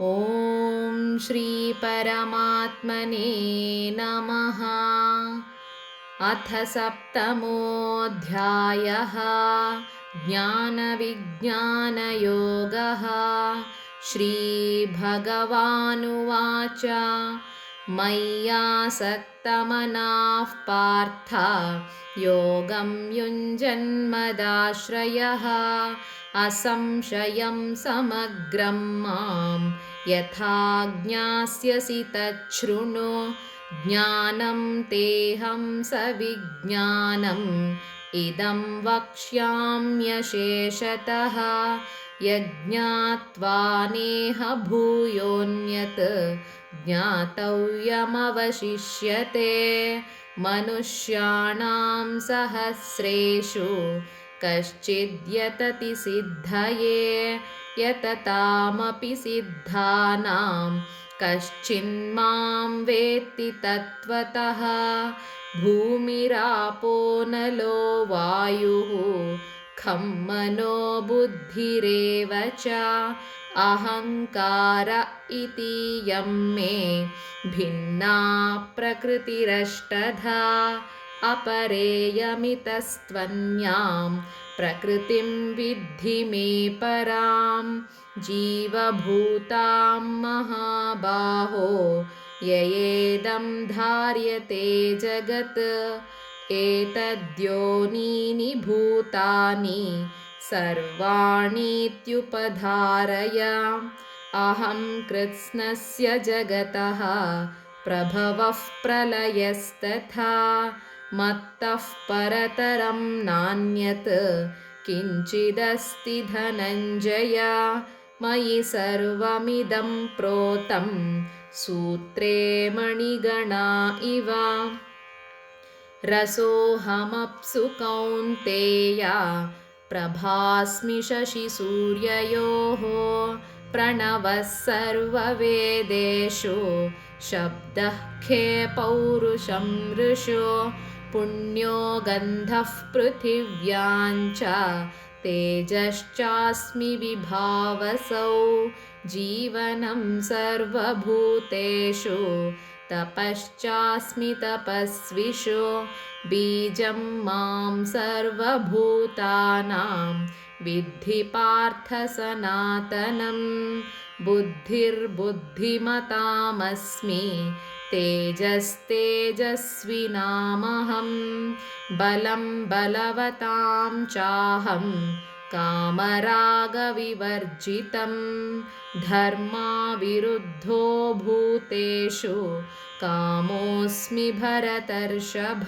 ॐ श्रीपरमात्मने नमः। अथ सप्तमोऽध्यायः। ज्ञानविज्ञानयोगः। श्रीभगवानुवाच मय्यासक्तमनाः पार्थ योगं युञ्जन्मदाश्रयः असंशयं समग्रं मां यथा ज्ञास्यसि तच्छृणु। ज्ञानं तेऽहं सविज्ञानम् इदं वक्ष्याम्यशेषतः। यज्ञात्वा नेह भूयोऽन्यत् ज्ञातव्यमवशिष्यते। मनुष्याणां सहस्रेषु कश्चिद्यतति सिद्धये यततामपि सिद्धानां कश्चिन्मां वेत्ति तत्त्वतः। भूमिरापो नलो वायुः खं मनो बुद्धिरेव च अहङ्कार इतीयं मे भिन्ना प्रकृतिरष्टधा। अपरेयमितस्त्वन्यां प्रकृतिं विद्धि मे परां। जीवभूतां महाबाहो ययेदं धार्यते जगत् एतद्योनीनि भूतानि सर्वाणीत्युपधारय। अहं कृत्स्नस्य जगतः प्रभवः प्रलयस्तथा मत्तः परतरं नान्यत् किञ्चिदस्ति धनञ्जय। मयि सर्वमिदं प्रोतं सूत्रे मणिगणा इव। रसोऽहमप्सु कौन्तेय प्रभास्मि शशिसूर्ययोः। प्रणवः सर्ववेदेषु शब्दः खे पौरुषं ऋषो। पुण्यो गन्धः पृथिव्याञ्च तेजश्चास्मि विभावसौ। जीवनं सर्वभूतेषु तपश्चास्मि तपस्विषु। बीजं मां सर्वभूतानां विद्धि पार्थ सनातनं। बुद्धिर्बुद्धिमतामस्मि तेजस्तेजस्विनामहं। बलं बलवतां चाहं कामरागविवर्जितं। धर्माविरुद्धो भूतेषु कामोऽस्मि भरतर्षभ।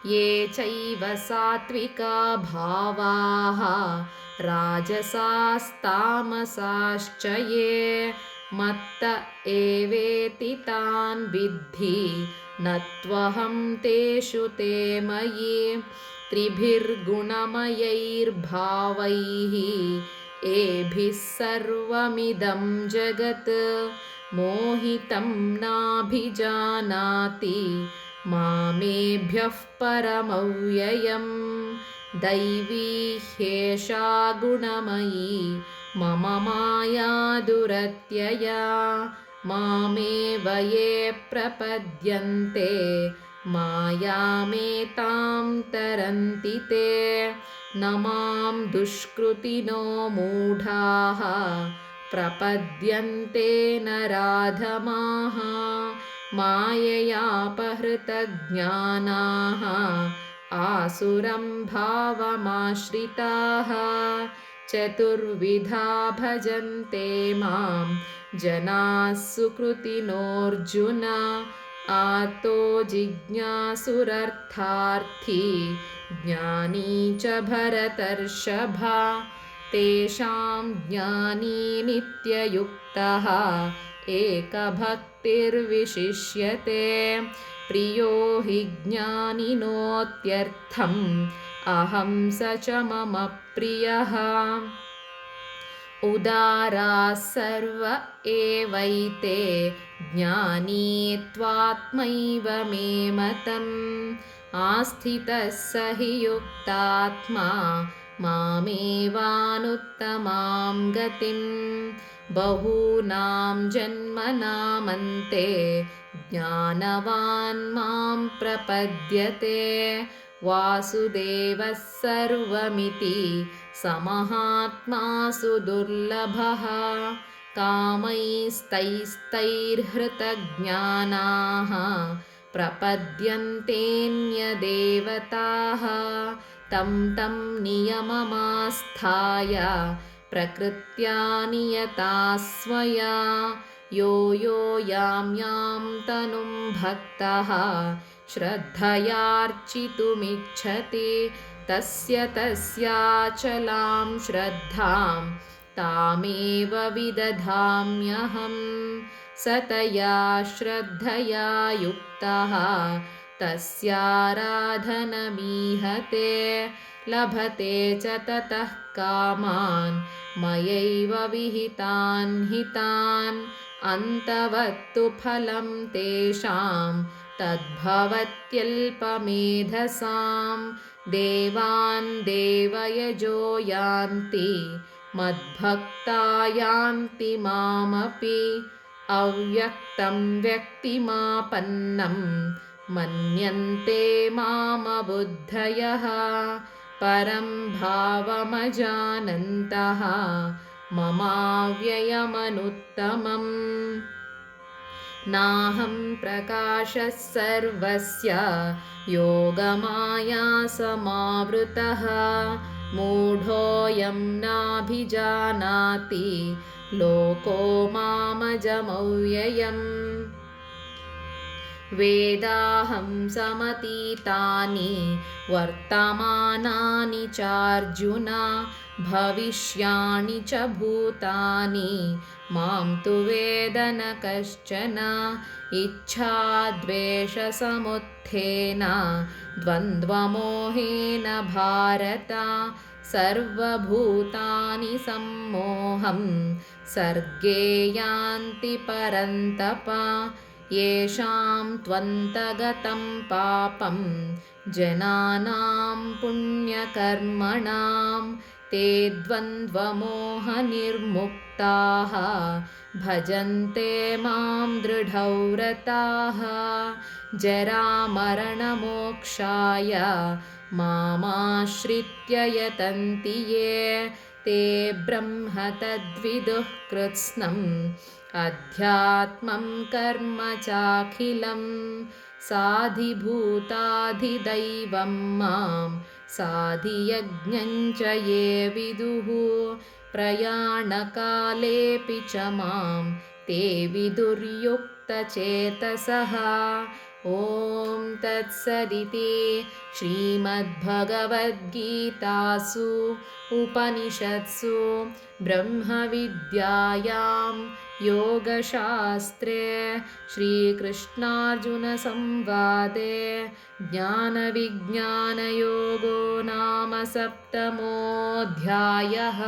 ये चैव सात्विका भावाः राजसास्तामसाश्च ये मत्त एवेति तान् विद्धि न त्वहं तेषु ते मयि। त्रिभिर्गुणमयैर्भावैः एभिः सर्वमिदं जगत् मोहितं नाभिजानाति मामेभ्यः परमव्ययम्। दैवी ह्येषा गुणमयी मम माया दुरत्यया। मामेव ये प्रपद्यन्ते मायामेतां तरन्ति ते। न मां दुष्कृतिनो मूढाः प्रपद्यन्ते नराधमाः। माययापहृतज्ञानाः आसुरं भावमाश्रिताः। चतुर्विधा भजन्ते मां जनाः सुकृतिनोऽर्जुन। आर्तो जिज्ञासुरर्थार्थी ज्ञानी च भरतर्षभ। तेषां ज्ञानी नित्ययुक्तः एकभक्तिर्विशिष्यते। प्रियो हि ज्ञानिनोत्यर्थम् अहं स च मम प्रियः। उदाराः सर्व एवैते ज्ञानी त्वात्मैव मे मतम्। आस्थितः स हि युक्तात्मा मामेवानुत्तमां गतिं बहूनां जन्मनामन्ते ज्ञानवान् मां प्रपद्यते वासुदेवः सर्वमिति समहात्मा सुदुर्लभः कामैस्तैस्तैर्हृतज्ञानाः प्रपद्यन्तेऽन्यदेवताः तं तं नियममास्थाय प्रकृत्या नियता स्वया यो यो यां यां तनुं भक्तः श्रद्धयार्चितुमिच्छति तस्य तस्याचलां श्रद्धां तामेव विदधाम्यहं सतया श्रद्धया युक्तः तस्याराधनमीहते लभते च ततः कामान् मयैव विहितान् हितान् अन्तवत्तु फलं तेषां तद्भवत्यल्पमेधसां देवान् देवयजो यान्ति मद्भक्ता यान्ति मामपि अव्यक्तं व्यक्तिमापन्नं मन्यन्ते मामबुद्धयः परं भावमजानन्तः ममाव्ययमनुत्तमम् नाहं प्रकाशः सर्वस्य योगमाया समावृतः मूढोऽयं नाभिजानाति लोको मामजमव्ययम् वेदाहं समतीतानि वर्तमानानि चार्जुन भविष्याणि च भूतानि मां तु वेद न कश्चन इच्छाद्वेषसमुत्थेन द्वन्द्वमोहेन भारत सर्वभूतानि सम्मोहं सर्गे यान्ति परन्तप येषां त्वन्तगतं पापं जनानां पुण्यकर्मणां ते द्वन्द्वमोहनिर्मुक्ताः भजन्ते मां दृढव्रताः जरामरणमोक्षाय मामाश्रित्य यतन्ति ये ते ब्रह्म तद्विदुः कृत्स्नम् अध्यात्मं कर्म चाखिलं साधिभूताधिदैवं मां साधियज्ञं च ये विदुः प्रयाणकालेऽपि च मां ते विदुर्युक्तचेतसः ॐ तत्सदिति श्रीमद्भगवद्गीतासु उपनिषत्सु ब्रह्मविद्यायां योगशास्त्रे श्रीकृष्णार्जुनसंवादे ज्ञानविज्ञानयोगो नाम 7मोऽध्यायः।